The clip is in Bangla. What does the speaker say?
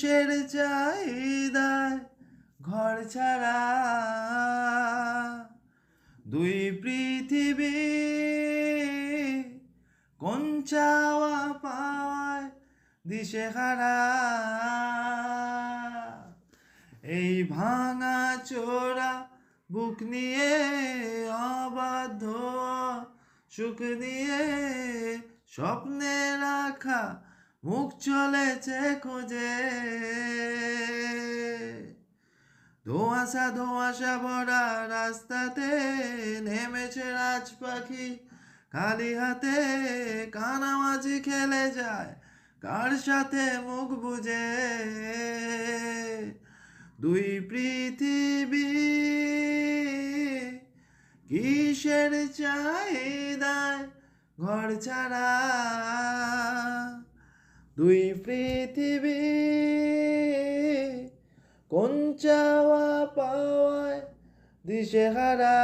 কিসের চাহিদায় ঘর ছাড়া দুই পৃথিবী কোন চাওয়া পাওয়ায় দিশেহারা এই ভাঙা চোরা বুক নিয়ে অবাধ্য সুখ নিয়ে স্বপ্নে রাখা মুখ চলেছে খোঁজে ধোঁয়াশা ধোঁয়াশা ভরা রাস্তাতে নেমেছে রাজ পাখি খালি হাতে কানামাছি খেলে যায় কার সাথে মুখ বুঝে দুই পৃথিবী কিসের চাহিদায় ঘর ছাড়া দুই পৃথিবী কোন চাওয়া পাওয়ায় দিশেহারা